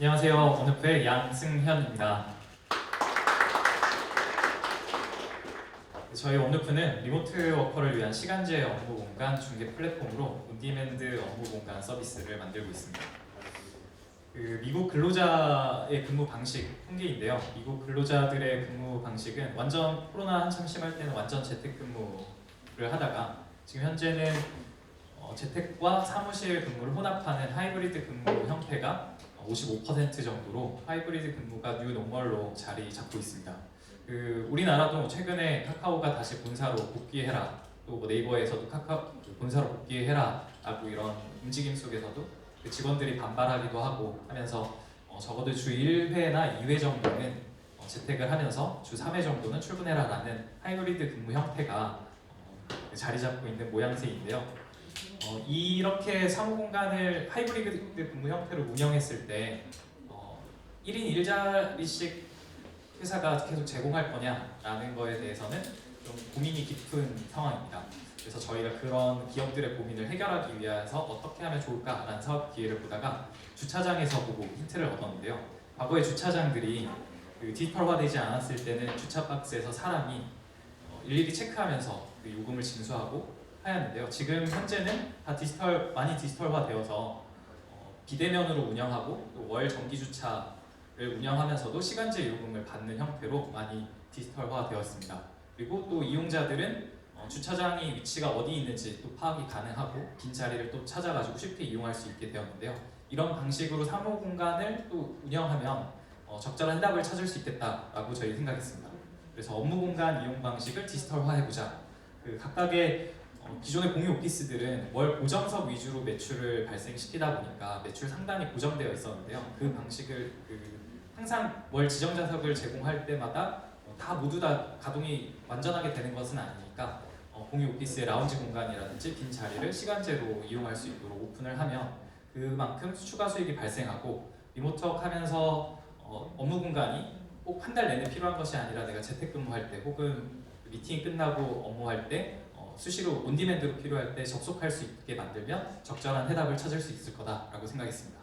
안녕하세요. 원우프의 양승현입니다. 저희 원우프는 리모트 워커를 위한 시간제 업무 공간 중개 플랫폼으로 온디맨드 업무 공간 서비스를 만들고 있습니다. 미국 근로자의 근무 방식 통계인데요. 미국 근로자들의 근무 방식은 코로나 한참 심할 때는 완전 재택근무를 하다가 지금 현재는 재택과 사무실 근무를 혼합하는 하이브리드 근무 형태가 55% 정도로 하이브리드 근무가 뉴 노멀로 자리 잡고 있습니다. 우리나라도 최근에 카카오가 다시 본사로 복귀해라, 또 네이버에서도 카카오 본사로 복귀해라 라고 이런 움직임 속에서도 직원들이 반발하기도 하고 하면서 적어도 주 1회나 2회 정도는 재택을 하면서 주 3회 정도는 출근해라 라는 하이브리드 근무 형태가 자리 잡고 있는 모양새인데요. 이렇게 사무공간을 하이브리드 근무 형태로 운영했을 때 1인 1자리씩 회사가 계속 제공할 거냐라는 거에 대해서는 좀 고민이 깊은 상황입니다. 그래서 저희가 그런 기업들의 고민을 해결하기 위해서 어떻게 하면 좋을까라는 사업 기회를 보다가 주차장에서 보고 힌트를 얻었는데요. 과거의 주차장들이 디지털화되지 않았을 때는 주차 박스에서 사람이 일일이 체크하면서 요금을 징수하고 하였는데요. 지금 현재는 다 많이 디지털화되어서 비대면으로 운영하고 또 월 정기 주차를 운영하면서도 시간제 요금을 받는 형태로 많이 디지털화되었습니다. 그리고 또 이용자들은 주차장이 위치가 어디 있는지 또 파악이 가능하고 빈 자리를 또 찾아가지고 쉽게 이용할 수 있게 되었는데요. 이런 방식으로 사무 공간을 또 운영하면 적절한 해답을 찾을 수 있겠다라고 저희 생각했습니다. 그래서 업무 공간 이용 방식을 디지털화해보자. 각각의 기존의 공유 오피스들은 월 고정석 위주로 매출을 발생시키다 보니까 매출 상단이 고정되어 있었는데요. 그 방식을 항상 월 지정자석을 제공할 때마다 다 모두 다 가동이 완전하게 되는 것은 아니니까 공유 오피스의 라운지 공간이라든지 빈 자리를 시간제로 이용할 수 있도록 오픈을 하면 그만큼 추가 수익이 발생하고 리모트워크 하면서 업무 공간이 꼭 한 달 내내 필요한 것이 아니라 내가 재택근무할 때 혹은 미팅이 끝나고 업무할 때 수시로 온디맨드로 필요할 때 접속할 수 있게 만들면 적절한 해답을 찾을 수 있을 거다라고 생각했습니다.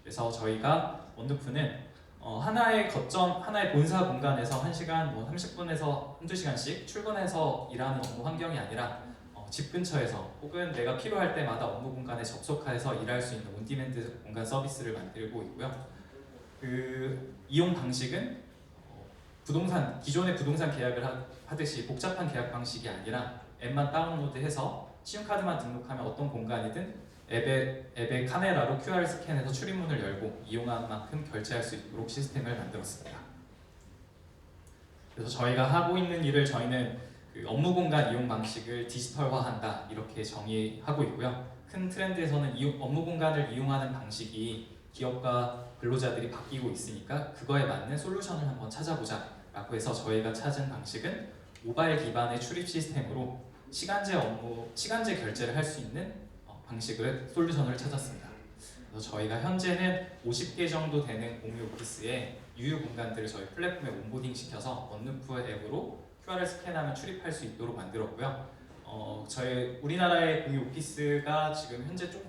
그래서 저희가 원두프는 하나의 본사 공간에서 1시간 30분에서 1~2시간씩 출근해서 일하는 업무 환경이 아니라 집 근처에서 혹은 내가 필요할 때마다 업무 공간에 접속해서 일할 수 있는 온디맨드 공간 서비스를 만들고 있고요. 이용 방식은 기존의 부동산 계약을 하듯이 복잡한 계약 방식이 아니라 앱만 다운로드해서 신용카드만 등록하면 어떤 공간이든 앱의 카메라로 QR 스캔해서 출입문을 열고 이용한 만큼 결제할 수 있도록 시스템을 만들었습니다. 그래서 저희가 하고 있는 일을 저희는 업무 공간 이용 방식을 디지털화한다 이렇게 정의하고 있고요. 큰 트렌드에서는 업무 공간을 이용하는 방식이 기업과 근로자들이 바뀌고 있으니까 그거에 맞는 솔루션을 한번 찾아보자 라고 해서 저희가 찾은 방식은 모바일 기반의 출입 시스템으로 시간제 결제를 할 수 있는 방식을 솔루션을 찾았습니다. 그래서 저희가 현재는 50개 정도 되는 공유 오피스에 유휴 공간들을 저희 플랫폼에 온보딩 시켜서 원루프 앱으로 QR을 스캔하면 출입할 수 있도록 만들었고요. 저희 우리나라의 공유 오피스가 지금 현재 좀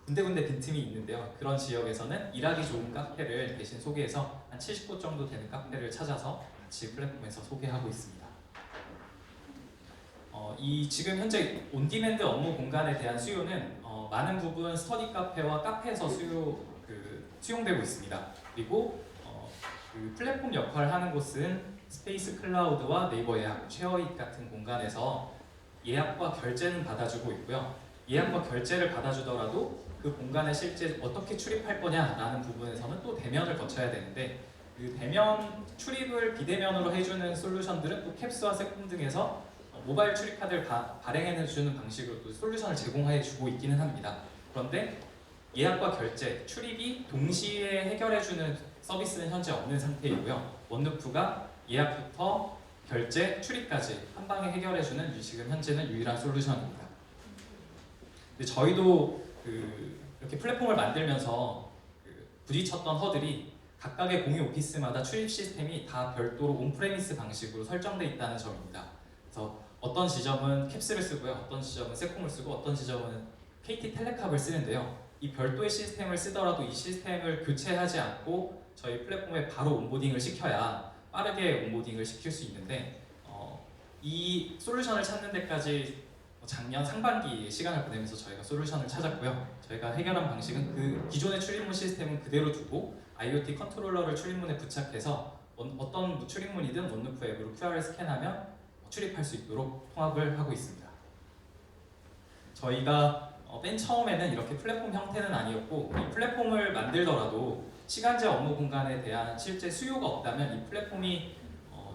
군데군데 빈틈이 있는데요. 그런 지역에서는 일하기 좋은 카페를 대신 소개해서 한 70곳 정도 되는 카페를 찾아서 같이 플랫폼에서 소개하고 있습니다. 지금 현재 온디맨드 업무 공간에 대한 수요는 많은 부분 스터디 카페와 카페에서 수용되고 있습니다. 그리고 플랫폼 역할을 하는 곳은 스페이스 클라우드와 네이버 예약, 쉐어잇 같은 공간에서 예약과 결제는 받아주고 있고요. 예약과 결제를 받아주더라도 그 공간에 실제 어떻게 출입할 거냐라는 부분에서는 또 대면을 거쳐야 되는데 그 대면 출입을 비대면으로 해주는 솔루션들은 또 캡스와 세콤 등에서 모바일 출입 카드를 발행해주는 방식으로 또 솔루션을 제공해주고 있기는 합니다. 그런데 예약과 결제, 출입이 동시에 해결해주는 서비스는 현재 없는 상태이고요. 원루프가 예약부터 결제, 출입까지 한 방에 해결해주는 지금 현재는 유일한 솔루션입니다. 근데 저희도 이렇게 플랫폼을 만들면서 부딪혔던 허들이 각각의 공유 오피스마다 출입 시스템이 다 별도로 온프레미스 방식으로 설정되어 있다는 점입니다. 그래서 어떤 지점은 캡스를 쓰고요, 어떤 지점은 세콤을 쓰고, 어떤 지점은 KT 텔레캅을 쓰는데요. 이 별도의 시스템을 쓰더라도 이 시스템을 교체하지 않고 저희 플랫폼에 바로 온보딩을 시켜야 빠르게 온보딩을 시킬 수 있는데 이 솔루션을 찾는 데까지 작년 상반기 시간을 보내면서 저희가 솔루션을 찾았고요. 저희가 해결한 방식은 그 기존의 출입문 시스템은 그대로 두고 IoT 컨트롤러를 출입문에 부착해서 어떤 출입문이든 원루프 앱으로 QR을 스캔하면 출입할 수 있도록 통합을 하고 있습니다. 저희가 맨 처음에는 이렇게 플랫폼 형태는 아니었고 이 플랫폼을 만들더라도 시간제 업무 공간에 대한 실제 수요가 없다면 이 플랫폼이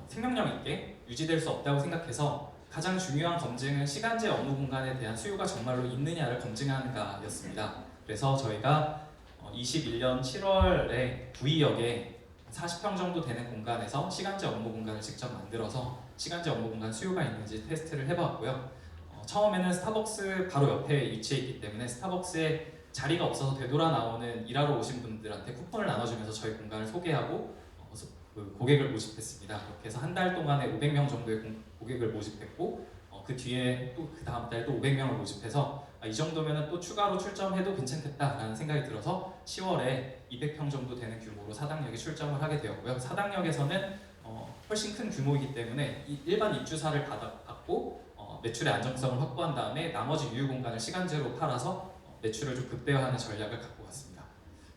생명력 있게 유지될 수 없다고 생각해서 가장 중요한 검증은 시간제 업무 공간에 대한 수요가 정말로 있느냐를 검증하는가였습니다. 그래서 저희가 21년 7월에 구의역에 40평 정도 되는 공간에서 시간제 업무 공간을 직접 만들어서 시간제 업무 공간 수요가 있는지 테스트를 해봤고요. 처음에는 스타벅스 바로 옆에 위치해 있기 때문에 스타벅스에 자리가 없어서 되돌아 나오는 일하러 오신 분들한테 쿠폰을 나눠주면서 저희 공간을 소개하고 고객을 모집했습니다. 그렇게 해서 한 달 동안에 500명 정도의 고객을 모집했고 그 뒤에 또 그 다음 달 또 500명을 모집해서 이 정도면 또 추가로 출점해도 괜찮겠다라는 생각이 들어서 10월에 200평 정도 되는 규모로 사당역에 출점을 하게 되었고요. 사당역에서는 훨씬 큰 규모이기 때문에 일반 입주사를 받고 매출의 안정성을 확보한 다음에 나머지 유휴 공간을 시간제로 팔아서 매출을 좀 극대화하는 전략을 갖고 갔습니다.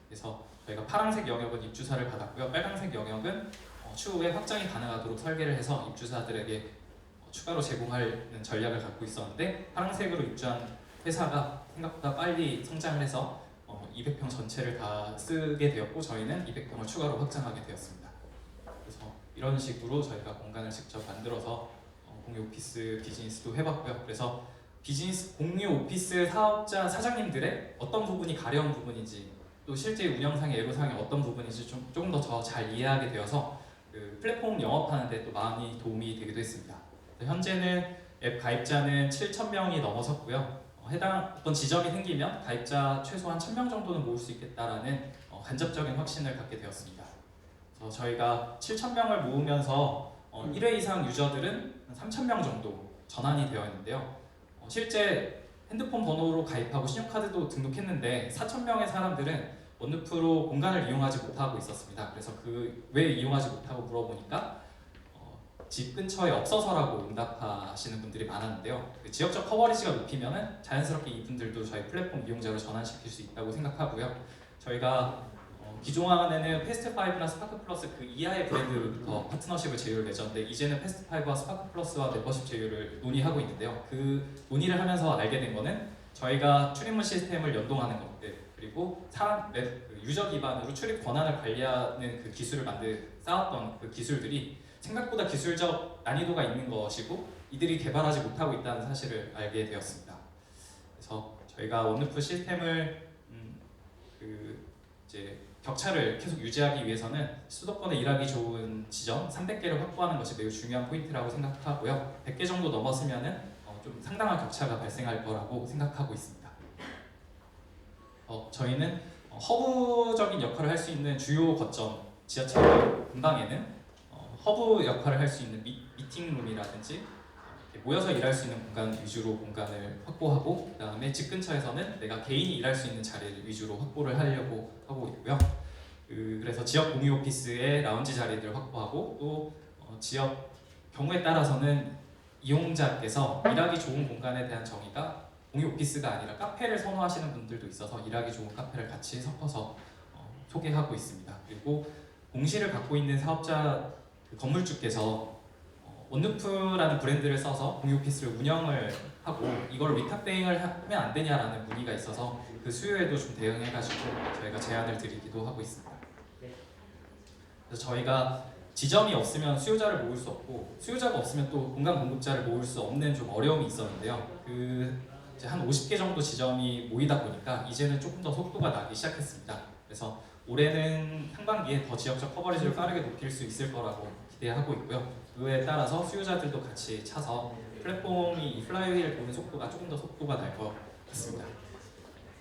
그래서 저희가 파란색 영역은 입주사를 받았고요. 빨간색 영역은 추후에 확장이 가능하도록 설계를 해서 입주사들에게 추가로 제공하는 전략을 갖고 있었는데 파란색으로 입주한 회사가 생각보다 빨리 성장을 해서 200평 전체를 다 쓰게 되었고 저희는 200평을 추가로 확장하게 되었습니다. 그래서 이런 식으로 저희가 공간을 직접 만들어서 공유 오피스 비즈니스도 해봤고요. 그래서 공유 오피스 사업자 사장님들의 어떤 부분이 가려운 부분인지 또 실제 운영상의 애로사항이 어떤 부분인지 조금 더 잘 이해하게 되어서 그 플랫폼 영업하는데 또 많이 도움이 되기도 했습니다. 현재는 앱 가입자는 7,000명이 넘어섰고요. 해당 어떤 지점이 생기면 가입자 최소한 1,000명 정도는 모을 수 있겠다라는 간접적인 확신을 갖게 되었습니다. 그래서 저희가 7,000명을 모으면서 1회 이상 유저들은 3,000명 정도 전환이 되어 있는데요. 실제 핸드폰 번호로 가입하고 신용카드도 등록했는데 4,000명의 사람들은 원루프로 공간을 이용하지 못하고 있었습니다. 그래서 왜 이용하지 못하고 물어보니까 집 근처에 없어서라고 응답하시는 분들이 많았는데요. 지역적 커버리지가 높이면 자연스럽게 이분들도 저희 플랫폼 이용자로 전환시킬 수 있다고 생각하고요. 저희가 기존에는 패스트5나 스파크플러스 그 이하의 브랜드부터 파트너십을 제휴를 맺었는데 이제는 패스트5와 스파크플러스와 멤버십 제휴를 논의하고 있는데요. 그 논의를 하면서 알게 된 거는 저희가 출입문 시스템을 연동하는 것들 그리고 유저 기반으로 출입 권한을 관리하는 그 기술을 쌓았던 그 기술들이 생각보다 기술적 난이도가 있는 것이고 이들이 개발하지 못하고 있다는 사실을 알게 되었습니다. 그래서 저희가 원루프 시스템을 이제 격차를 계속 유지하기 위해서는 수도권에 일하기 좋은 지점 300개를 확보하는 것이 매우 중요한 포인트라고 생각하고요. 100개 정도 넘었으면은 좀 상당한 격차가 발생할 거라고 생각하고 있습니다. 저희는 허브적인 역할을 할 수 있는 주요 거점 지하철 근방에는 허브 역할을 할 수 있는 미팅룸이라든지 모여서 일할 수 있는 공간 위주로 공간을 확보하고 그 다음에 집 근처에서는 내가 개인이 일할 수 있는 자리를 위주로 확보를 하려고 하고 있고요. 그래서 지역 공유 오피스의 라운지 자리들을 확보하고 또 지역 경우에 따라서는 이용자께서 일하기 좋은 공간에 대한 정의가 공유 오피스가 아니라 카페를 선호하시는 분들도 있어서 일하기 좋은 카페를 같이 섞어서 소개하고 있습니다. 그리고 공시를 갖고 있는 사업자 건물주께서 원루프라는 브랜드를 써서 공유 오피스를 운영을 하고 이걸 위탁 대행을 하면 안 되냐라는 문의가 있어서 그 수요에도 좀 대응해가지고 저희가 제안을 드리기도 하고 있습니다. 그래서 저희가 지점이 없으면 수요자를 모을 수 없고 수요자가 없으면 또 공간 공급자를 모을 수 없는 좀 어려움이 있었는데요. 이제 한 50개 정도 지점이 모이다 보니까 이제는 조금 더 속도가 나기 시작했습니다. 그래서 올해는 상반기에 더 지역적 커버리지를 빠르게 높일 수 있을 거라고 기대하고 있고요. 그에 따라서 수요자들도 같이 차서 플랫폼이 이 플라이휠 도는 속도가 조금 더 속도가 날 것 같습니다.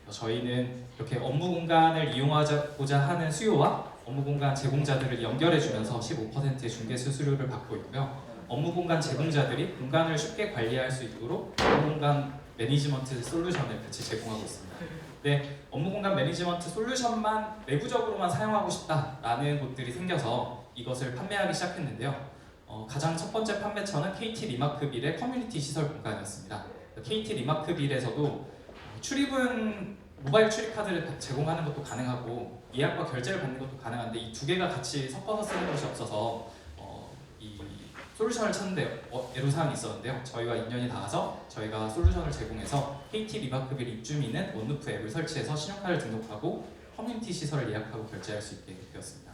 저희는 이렇게 업무 공간을 이용하고자 하는 수요와 업무 공간 제공자들을 연결해주면서 15%의 중개 수수료를 받고 있고요. 업무 공간 제공자들이 공간을 쉽게 관리할 수 있도록 업무 공간 매니지먼트 솔루션을 같이 제공하고 있습니다. 근데 업무 공간 매니지먼트 솔루션만 내부적으로만 사용하고 싶다라는 곳들이 생겨서 이것을 판매하기 시작했는데요. 가장 첫 번째 판매처는 KT 리마크빌의 커뮤니티 시설 공간이었습니다. KT 리마크빌에서도 출입은 모바일 출입 카드를 제공하는 것도 가능하고 예약과 결제를 받는 것도 가능한데 이 두 개가 같이 섞어서 쓰는 것이 없어서 이 솔루션을 찾는데 애로사항이 있었는데요. 저희와 인연이 닿아서 저희가 솔루션을 제공해서 KT 리마크빌 입주민은 원루프 앱을 설치해서 신용카드를 등록하고 커뮤니티 시설을 예약하고 결제할 수 있게 되었습니다.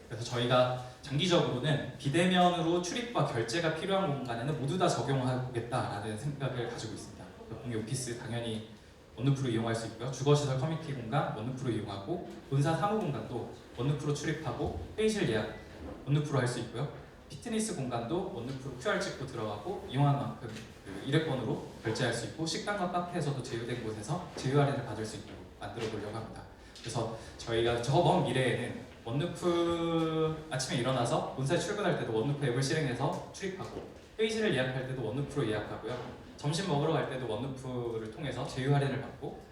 그래서 저희가 장기적으로는 비대면으로 출입과 결제가 필요한 공간에는 모두 다 적용하겠다라는 생각을 가지고 있습니다. 공유 오피스 당연히 원루프로 이용할 수 있고요. 주거시설 커뮤니티 공간 원루프로 이용하고 본사 사무 공간도 원루프로 출입하고 회의실 예약 원루프로 할 수 있고요. 피트니스 공간도 원루프로 QR 찍고 들어가고 이용한 만큼 일회권으로 결제할 수 있고 식당과 카페에서도 제휴된 곳에서 제휴 할인을 받을 수 있도록 만들어 보려고 합니다. 그래서 저희가 저 먼 미래에는 원루프 아침에 일어나서 본사에 출근할 때도 원루프 앱을 실행해서 출입하고 회의실을 예약할 때도 원루프로 예약하고요. 점심 먹으러 갈 때도 원루프를 통해서 제휴 할인을 받고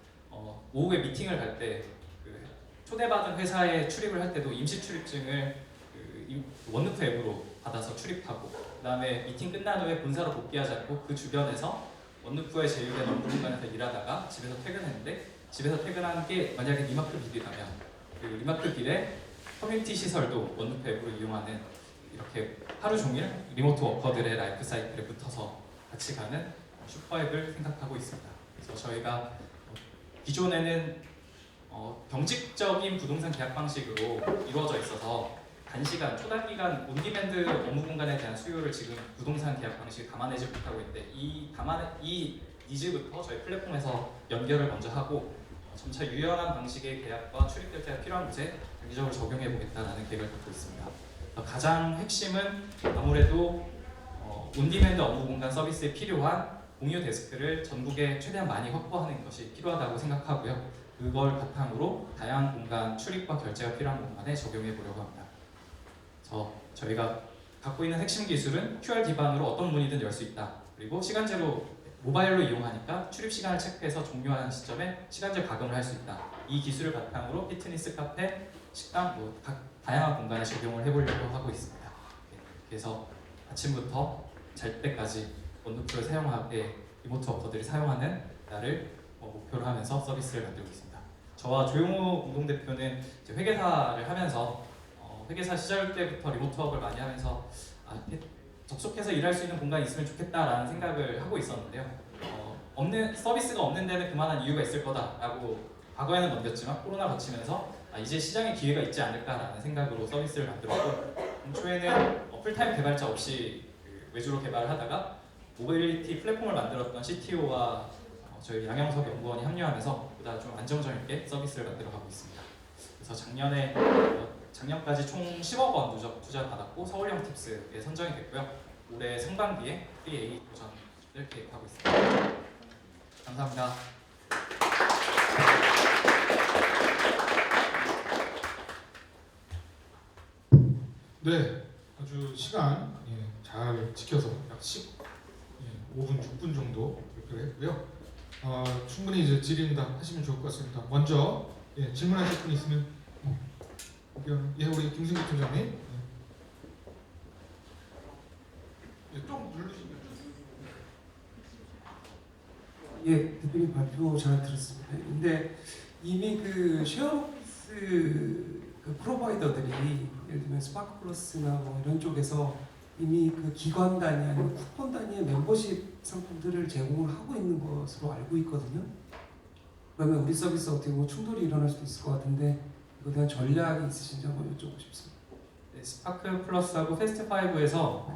오후에 미팅을 갈 때 초대받은 회사에 출입을 할 때도 임시 출입증을 원루프 앱으로 받아서 출입하고 그다음에 미팅 끝난 후에 본사로 복귀하지 않고 그 주변에서 원루프에 제휴된 업무 공간에서 일하다가 집에서 퇴근했는데 집에서 퇴근한 게 만약에 리마크빌이라면 그 리마크빌에 커뮤니티 시설도 원루프 앱으로 이용하는 이렇게 하루 종일 리모트 워커들의 라이프 사이클에 붙어서 같이 가는 슈퍼앱을 생각하고 있습니다. 그래서 저희가 기존에는 경직적인 부동산 계약 방식으로 이루어져 있어서 단시간, 초단기간 온디맨드 업무 공간에 대한 수요를 지금 부동산 계약 방식이 담아내지 못하고 있는데 이 니즈부터 저희 플랫폼에서 연결을 먼저 하고 점차 유연한 방식의 계약과 출입 결제가 필요한 곳에 장기적으로 적용해 보겠다는 계획을 갖고 있습니다. 가장 핵심은 아무래도 온디맨드 업무 공간 서비스에 필요한 공유 데스크를 전국에 최대한 많이 확보하는 것이 필요하다고 생각하고요. 그걸 바탕으로 다양한 공간 출입과 결제가 필요한 공간에 적용해 보려고 합니다. 저희가 갖고 있는 핵심 기술은 QR 기반으로 어떤 문이든 열 수 있다. 그리고 시간제로 모바일로 이용하니까 출입 시간을 체크해서 종료하는 시점에 시간제 가금을 할 수 있다. 이 기술을 바탕으로 피트니스, 카페, 식당, 각 다양한 공간에 적용을 해보려고 하고 있습니다. 그래서 아침부터 잘 때까지 원루프를 사용하게 리모트 워커들이 사용하는 날을 목표로 하면서 서비스를 만들고 있습니다. 저와 조용호 공동대표는 이제 회계사를 하면서 회계사 시절 때부터 리모트 워크를 많이 하면서 접속해서 일할 수 있는 공간이 있으면 좋겠다라는 생각을 하고 있었는데요. 없는 서비스가 없는 데는 그만한 이유가 있을 거다라고 과거에는 넘겼지만 코로나 거치면서 이제 시장에 기회가 있지 않을까라는 생각으로 서비스를 만들었고 초에는 풀타임 개발자 없이 외주로 개발을 하다가 모빌리티 플랫폼을 만들었던 CTO와 저희 양영석 연구원이 합류하면서 보다 좀 안정적 있게 서비스를 만들어가고 있습니다. 그래서 작년까지 총 10억 원 누적 투자 받았고 서울형 팁스에 선정이 됐고요. 올해 상반기에 A 도전을 계획하고 있습니다. 감사합니다. 네, 아주 시간 잘 지켜서 약 5분, 6분 정도 발표를 했고요. 충분히 이제 질의응답 하시면 좋을 것 같습니다. 먼저 질문하실 분 있으면 우리 김승기 팀장님 좀 누르시면. 대표님 발표 잘 들었습니다. 근데 이미 그 쉐어오피스 그 프로바이더들이 예를 들면 스파크 플러스나 뭐 이런 쪽에서 이미 그 기관 단위 아니면 쿠폰 단위의 멤버십 상품들을 제공을 하고 있는 것으로 알고 있거든요. 그러면 우리 서비스 어떻게 보면 충돌이 일어날 수도 있을 것 같은데 이거에 대한 전략이 있으신지 한번 여쭤보고 싶습니다. 네, 스파크 플러스하고 패스트5에서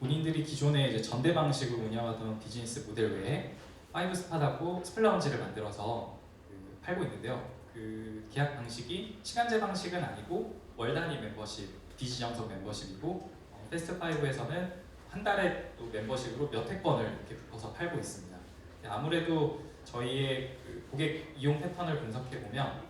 본인들이 기존에 이제 전대 방식으로 운영하던 비즈니스 모델 외에 5스팟하고 스플라운지를 만들어서 팔고 있는데요. 그 계약 방식이 시간제 방식은 아니고 월 단위 멤버십, 비지정석 멤버십이고 패스트5에서는 한 달에 또 멤버십으로 몇 회권을 이렇게 묶어서 팔고 있습니다. 아무래도 저희의 그 고객 이용 패턴을 분석해 보면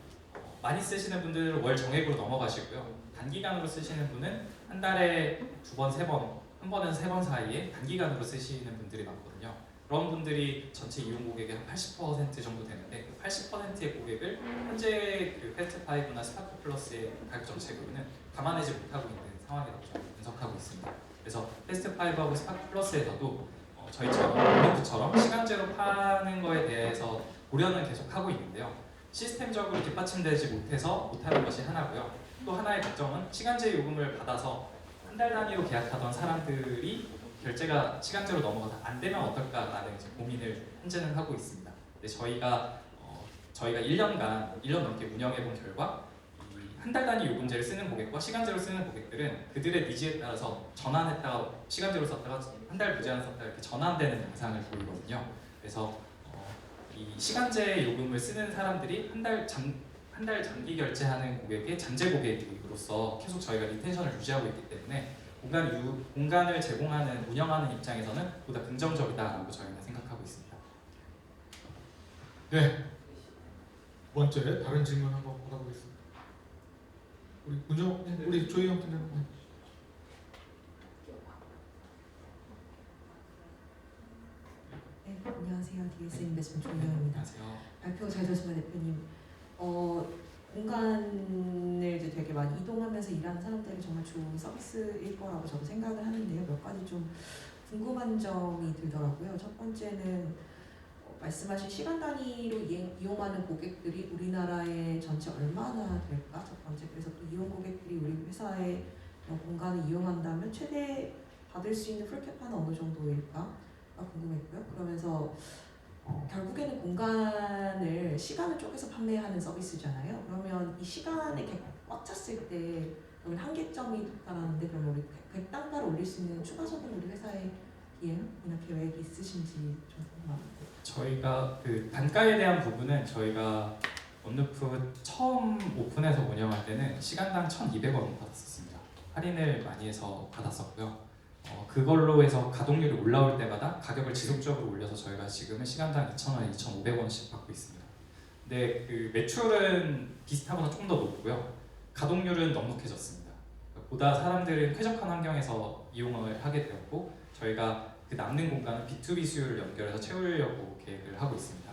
많이 쓰시는 분들은 월 정액으로 넘어가시고요. 단기간으로 쓰시는 분은 한 달에 2번, 3번, 한 번에서 3번 사이에 단기간으로 쓰시는 분들이 많거든요. 그런 분들이 전체 이용 고객의 한 80% 정도 되는데 그 80%의 고객을 현재 그 패스트5나 스파크 플러스의 가격 정책으로는 감안하지 못하고 있는 상황이라고 저는 분석하고 있습니다. 그래서 패스트5하고 스파크 플러스에서도 저희처럼 올리프처럼 시간제로 파는 거에 대해서 고려는 계속 하고 있는데요. 시스템적으로 뒷받침되지 못하는 것이 하나고요. 또 하나의 걱정은 시간제 요금을 받아서 한 달 단위로 계약하던 사람들이 결제가 시간제로 넘어가서 안 되면 어떨까라는 이제 고민을 현재는 하고 있습니다. 근데 저희가 1년 넘게 운영해 본 결과 한 달 단위 요금제를 쓰는 고객과 시간제로 쓰는 고객들은 그들의 니즈에 따라서 전환했다가 시간제로 썼다가 한 달 무제한 썼다가 이렇게 전환되는 양상을 보이거든요. 그래서 이 시간제 요금을 쓰는 사람들이 한 달 장기 결제하는 고객의 잠재 고객으로서 계속 저희가 리텐션을 유지하고 있기 때문에 공간을 제공하는 운영하는 입장에서는 보다 긍정적이다라고 저희는 생각하고 있습니다. 네. 두 번째 다른 질문 한번 받아보겠습니다. 우리 조희영 팀장님. 네, 안녕하세요. DS 인베스트먼트 조희영입니다. 안녕하세요. 발표 잘 들었습니다, 대표님. 공간을 이제 되게 많이 이동하면서 일하는 사람들이 정말 좋은 서비스일 거라고 저도 생각을 하는데요. 몇 가지 좀 궁금한 점이 들더라고요. 첫 번째는 말씀하신 시간 단위로 이용하는 고객들이 우리나라에 전체 얼마나 될까? 첫 번째. 그래서 또 이용 고객들이 우리 회사의 공간을 이용한다면 최대 받을 수 있는 풀캡화는 어느 정도일까? 궁금했고요. 그러면서 결국에는 공간을 시간을 쪼개서 판매하는 서비스잖아요. 그러면 이 시간에 이렇게 꽉 찼을 때 여기 한계점이 있다라는데 그러면 우리 객단가를 올릴 수 있는 추가적인 우리 회사의 비행이나 계획이 있으신지 좀 궁금합니다. 저희가 그 단가에 대한 부분은 저희가 온루프 처음 오픈해서 운영할 때는 시간당 1,200원 받았었습니다. 할인을 많이 해서 받았었고요. 그걸로 해서 가동률이 올라올 때마다 가격을 지속적으로 올려서 저희가 지금은 시간당 2,000원, 2,500원씩 받고 있습니다. 근데 그 매출은 비슷하거나 조금 더 높고요. 가동률은 넉넉해졌습니다. 보다 사람들은 쾌적한 환경에서 이용을 하게 되었고 저희가 그 남는 공간은 B2B 수요를 연결해서 채우려고 계획을 하고 있습니다.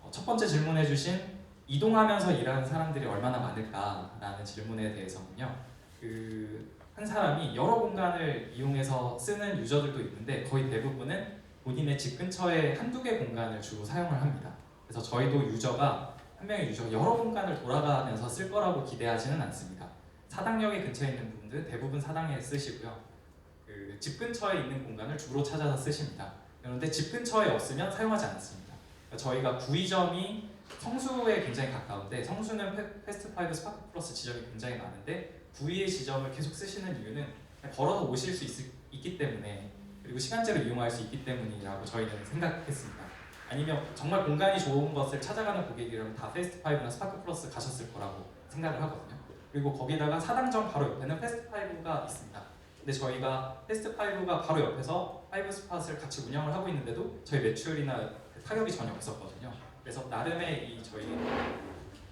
첫 번째 질문해주신 이동하면서 일하는 사람들이 얼마나 많을까라는 질문에 대해서는요. 한 사람이 여러 공간을 이용해서 쓰는 유저들도 있는데 거의 대부분은 본인의 집 근처에 한두 개 공간을 주로 사용을 합니다. 그래서 저희도 한 명의 유저가 여러 공간을 돌아가면서 쓸 거라고 기대하지는 않습니다. 사당역에 근처에 있는 분들은 대부분 사당에 쓰시고요. 집 근처에 있는 공간을 주로 찾아서 쓰십니다. 그런데 집 근처에 없으면 사용하지 않습니다. 그러니까 저희가 구의점이 성수에 굉장히 가까운데 성수는 패스트5 스파크 플러스 지점이 굉장히 많은데 구의의 지점을 계속 쓰시는 이유는 걸어서 오실 수 있기 때문에 그리고 시간제로 이용할 수 있기 때문이라고 저희는 생각했습니다. 아니면 정말 공간이 좋은 것을 찾아가는 고객이라면 다 패스트5나 스파크 플러스 가셨을 거라고 생각을 하거든요. 그리고 거기다가 사당점 바로 옆에는 패스트5가 있습니다. 근데 저희가 패스트5가 바로 옆에서 5스팟을 같이 운영을 하고 있는데도 저희 매출이나 타격이 전혀 없었거든요. 그래서 나름의 저희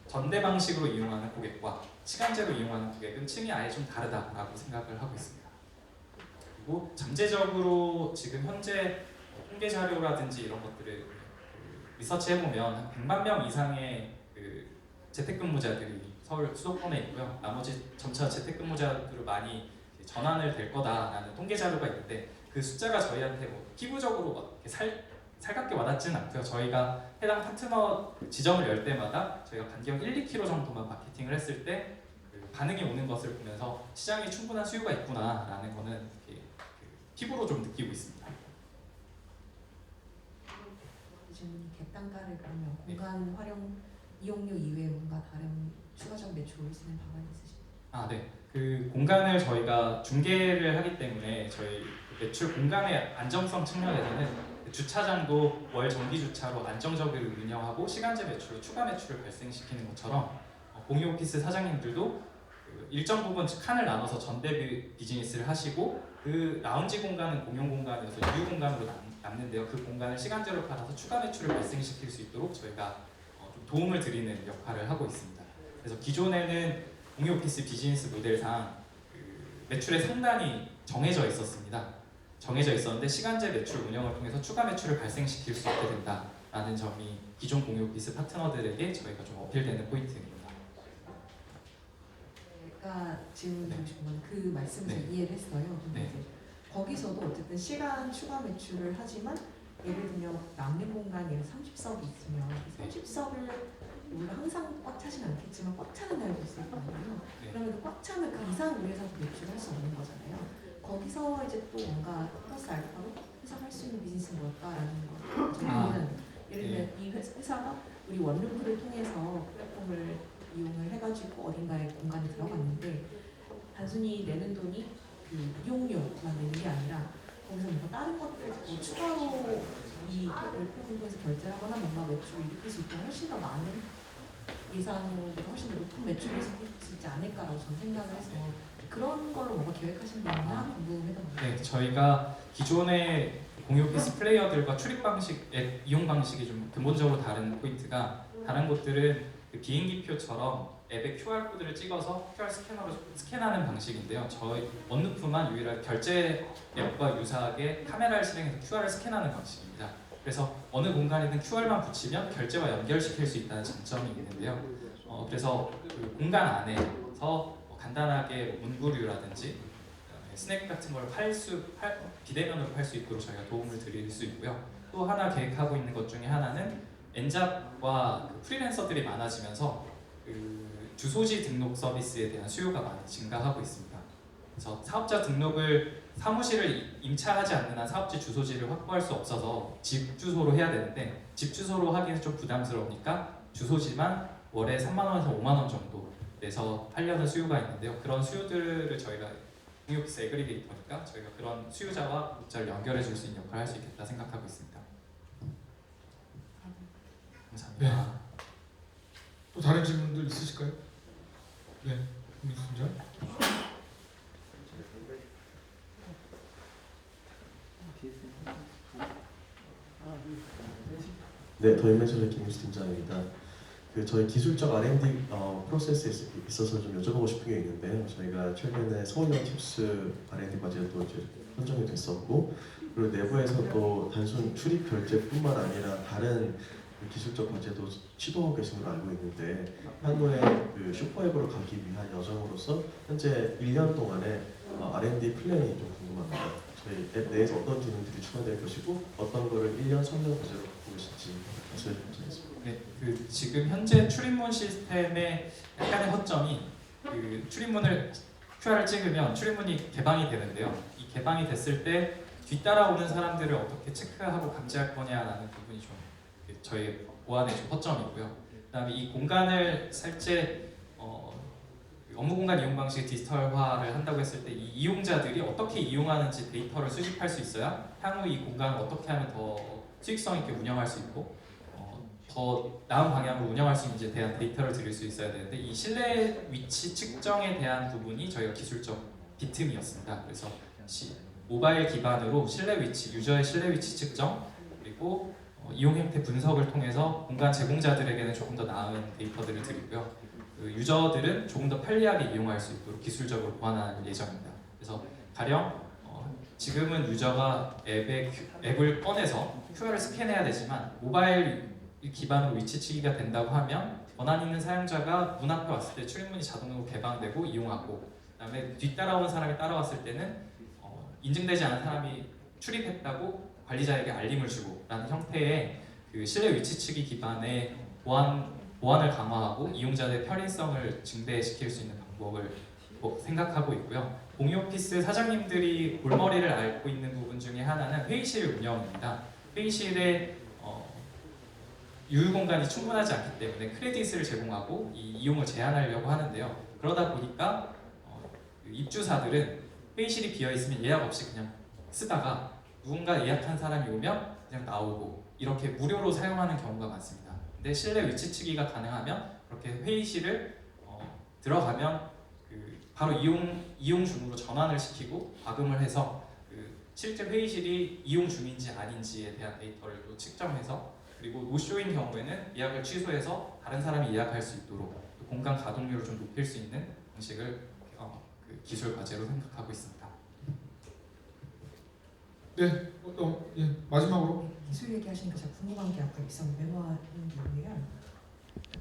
전대 방식으로 이용하는 고객과 시간제로 이용하는 고객은 층이 아예 좀 다르다라고 생각을 하고 있습니다. 그리고 잠재적으로 지금 현재 통계 자료라든지 이런 것들을 리서치 해보면 한 100만 명 이상의 재택근무자들이 서울 수도권에 있고요. 나머지 점차 재택근무자들을 많이 전환을 될 거다라는 통계 자료가 있는데 그 숫자가 저희한테 피부적으로 살갑게 와닿지는 않고요. 저희가 해당 파트너 지점을 열 때마다 저희가 간격 1-2km 정도만 마케팅을 했을 때 반응이 오는 것을 보면서 시장에 충분한 수요가 있구나라는 거는 피부로 좀 느끼고 있습니다. 질문이 객단가를 그러면 공간 활용 이용료 이외에 뭔가 다른 추가적 매출 올릴 수 있는 방안이 있으신가요? 네. 그 공간을 저희가 중개를 하기 때문에 저희 매출 공간의 안정성 측면에서는 주차장도 월 정기 주차로 안정적으로 운영하고 시간제 매출로 추가 매출을 발생시키는 것처럼 공유 오피스 사장님들도 일정 부분 칸을 나눠서 전대 비즈니스를 하시고 그 라운지 공간은 공용 공간이어서 유휴 공간으로 남는데요. 그 공간을 시간제로 팔아서 추가 매출을 발생시킬 수 있도록 저희가 좀 도움을 드리는 역할을 하고 있습니다. 그래서 기존에는 공유 오피스 비즈니스 모델상 매출의 상단이 정해져 있었습니다. 정해져 있었는데 시간제 매출 운영을 통해서 추가 매출을 발생시킬 수 있게 된다라는 점이 기존 공유 오피스 파트너들에게 저희가 좀 어필되는 포인트입니다. 제가 질문 네. 드리고 싶은 건 그 말씀을 네. 이해를 했어요. 근데 네. 이제 거기서도 어쨌든 시간 추가 매출을 하지만 예를 들면 남는 공간 예를 30석이 있으면 네. 30석을 물론 항상 꽉 차진 않겠지만 꽉 차는 날도 있을 거 아니에요. 네. 그러면 그꽉 차는 그 이상 위에서 매출을 할 수 없는 거잖아요. 거기서 이제 또 뭔가 플러스 알파로 해석할 수 있는 비즈니스는 뭘까라는 거. 저는 예를 들면 이 회사가 우리 원룸프를 통해서 플랫폼을 이용을 해가지고 어딘가에 공간에 들어갔는데 단순히 내는 돈이 그 이용료만 내는 게 아니라 거기서 뭔가 다른 것들 뭐 추가로 이 플랫폼을 통해서 결제를 하거나 뭔가 매출을 일으킬 수 있다면 훨씬 더 많은 예상보다 훨씬 더 높은 매출을 일으킬 수 있지 않을까라고 저는 생각을 해서 그런 걸로 뭔가 계획하신 게 있나 궁금해서. 네, 저희가 기존의 공유 오피스 플레이어들과 출입 방식, 앱 이용 방식이 좀 근본적으로 다른 포인트가 다른 곳들은 그 비행기표처럼 앱에 QR 코드를 찍어서 QR 스캐너로 스캔하는 방식인데요. 저희 원루프만 유일하게 결제 앱과 유사하게 카메라를 실행해서 QR을 스캔하는 방식입니다. 그래서 어느 공간이든 QR만 붙이면 결제와 연결시킬 수 있다는 장점이 있는데요. 그래서 그 공간 안에서 간단하게 문구류라든지 스낵 같은 걸 비대면으로 팔 수 있도록 저희가 도움을 드릴 수 있고요. 또 하나 계획하고 있는 것 중에 하나는 엔잡과 그 프리랜서들이 많아지면서 그 주소지 등록 서비스에 대한 수요가 많이 증가하고 있습니다. 그래서 사업자 등록을 사무실을 임차하지 않는 한 사업지 주소지를 확보할 수 없어서 집 주소로 해야 되는데 집 주소로 하기는 좀 부담스러우니까 주소지만 월에 3만 원에서 5만 원 정도 내서 하려는 수요가 있는데요. 그런 수요들을 저희가 공유오피스 애그리게이터니까 저희가 그런 수요자와 구독자를 연결해 줄 수 있는 역할을 할 수 있겠다 생각하고 있습니다. 감사합니다. 또 다른 질문들 있으실까요? 네, 김민수 팀장. 네, 더인벤션의 김민수 팀장입니다. 그 저희 기술적 R&D 프로세스에 있어서 좀 여쭤보고 싶은 게 있는데요. 저희가 최근에 서울형 팁스 R&D 과제도 이제 선정이 됐었고, 그리고 내부에서 또 단순 출입 결제뿐만 아니라 다른 기술적 과제도 시도하고 계신 걸로 알고 있는데, 향후에 그 슈퍼앱으로 가기 위한 여정으로서 현재 1년 동안의 R&D 플랜이 좀 궁금합니다. 저희 앱 내에서 어떤 기능들이 추가될 것이고 어떤 거를 1년, 3년 과제로 갖고 계신지 말씀해 주시겠습니다. 네, 그 지금 현재 출입문 시스템의 약간의 허점이 그 출입문을 QR을 찍으면 출입문이 개방이 되는데요. 이 개방이 됐을 때 뒤따라오는 사람들을 어떻게 체크하고 감지할 거냐라는 부분이 좀 저희 보안의 좀 허점이고요. 그다음에 이 공간을 살짝 업무 공간 이용 방식의 디지털화를 한다고 했을 때 이 이용자들이 어떻게 이용하는지 데이터를 수집할 수 있어야 향후 이 공간을 어떻게 하면 더 수익성 있게 운영할 수 있고 더 나은 방향으로 운영할 수 있는지에 대한 데이터를 드릴 수 있어야 되는데 이 실내 위치 측정에 대한 부분이 저희가 기술적 빈틈이었습니다. 그래서 모바일 기반으로 실내 위치, 유저의 실내 위치 측정 그리고 이용 행태 분석을 통해서 공간 제공자들에게는 조금 더 나은 데이터들을 드리고요. 그 유저들은 조금 더 편리하게 이용할 수 있도록 기술적으로 보완할 예정입니다. 그래서 가령 지금은 유저가 앱을 꺼내서 QR을 스캔해야 되지만 모바일 기반으로 위치치기가 된다고 하면 권한 있는 사용자가 문 앞에 왔을 때 출입문이 자동으로 개방되고 이용하고 그다음에 뒤따라오는 사람이 따라왔을 때는 인증되지 않은 사람이 출입했다고 관리자에게 알림을 주고 라는 형태의 그 실내 위치치기 기반의 보안을 강화하고 이용자들의 편의성을 증대시킬 수 있는 방법을 생각하고 있고요. 공유 오피스 사장님들이 골머리를 앓고 있는 부분 중에 하나는 회의실 운영입니다. 회의실에 유휴 공간이 충분하지 않기 때문에 크레딧을 제공하고 이 이용을 제한하려고 하는데요. 그러다 보니까 입주사들은 회의실이 비어 있으면 예약 없이 그냥 쓰다가 누군가 예약한 사람이 오면 그냥 나오고 이렇게 무료로 사용하는 경우가 많습니다. 근데 실내 위치치기가 가능하면 그렇게 회의실을 들어가면 바로 이용 중으로 전환을 시키고 과금을 해서 실제 회의실이 이용 중인지 아닌지에 대한 데이터를 또 측정해서 그리고 노쇼인 경우에는 예약을 취소해서 다른 사람이 예약할 수 있도록 공간 가동률을 좀 높일 수 있는 방식을 기술 과제로 생각하고 있습니다. 네, 마지막으로 기술 얘기하시니까 제가 궁금한 게 아까 있었는데 메모하는 게요.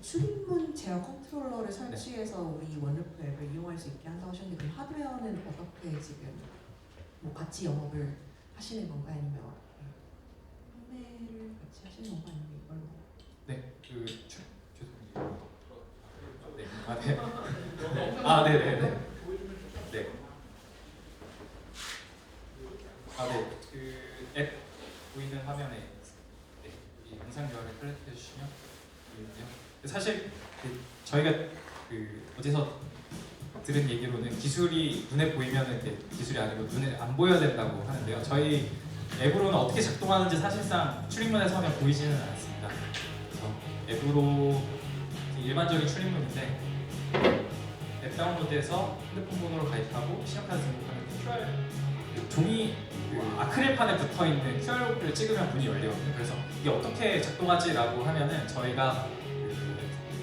출입문 제어 컨트롤러를 설치해서 우리 원루프 앱을 이용할 수 있게 한다고 하셨는데 그럼 하드웨어는 어떻게 지금 뭐 같이 영업을 하시는 건가요? 아니면 판매를 같이 하시는 건가요? 아니면 이걸로? 네, 죄송해요. 네, 네. 네. 그 앱 보이는 화면에 네, 이 영상 URL 클릭해 주시면 보이는데요. 사실 저희가 어디서 들은 얘기로는 기술이 눈에 보이면은 기술이 아니고 눈에 안 보여야 된다고 하는데요. 저희 앱으로는 어떻게 작동하는지 사실상 출입문에 서면 보이지는 않습니다. 그래서 앱으로 일반적인 출입문인데 앱 다운로드해서 핸드폰 번호로 가입하고 신용카드 등록하면 QR 종이 아크릴판에 붙어 있는 QR 코드를 찍으면 문이 열리거든요. 그래서 이게 어떻게 작동하지라고 하면은 저희가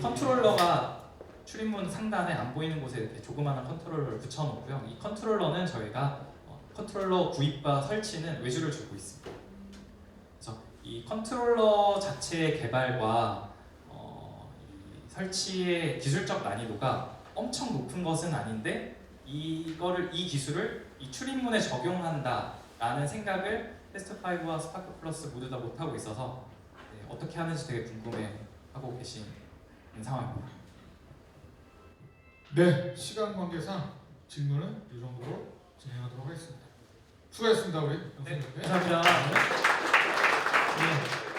컨트롤러가 출입문 상단에 안 보이는 곳에 이렇게 조그마한 컨트롤러를 붙여놓고요. 이 컨트롤러는 저희가 컨트롤러 구입과 설치는 외주를 주고 있습니다. 그래서 이 컨트롤러 자체의 개발과 이 설치의 기술적 난이도가 엄청 높은 것은 아닌데 이 기술을 이 출입문에 적용한다라는 생각을 테스트5와 스파크 플러스 모두 다 못하고 있어서 어떻게 하는지 되게 궁금해하고 계신 상황입니다. 네, 시간 관계상 질문은 이 정도로 진행하도록 하겠습니다. 수고하셨습니다, 우리. 네, 네. 감사합니다. 네.